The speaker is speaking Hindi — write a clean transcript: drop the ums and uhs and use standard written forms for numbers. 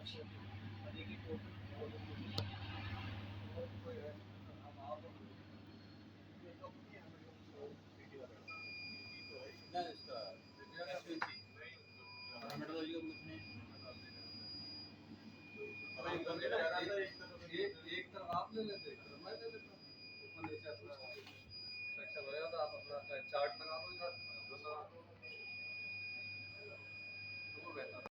एक तरफ आप ले लेते, एक तरफ मैं ले लेता। नीचे अपना सेक्शन हो जाता, आप अपना चाहे चार्ट लगा दो इधर, लगा दो, तो वो बेहतर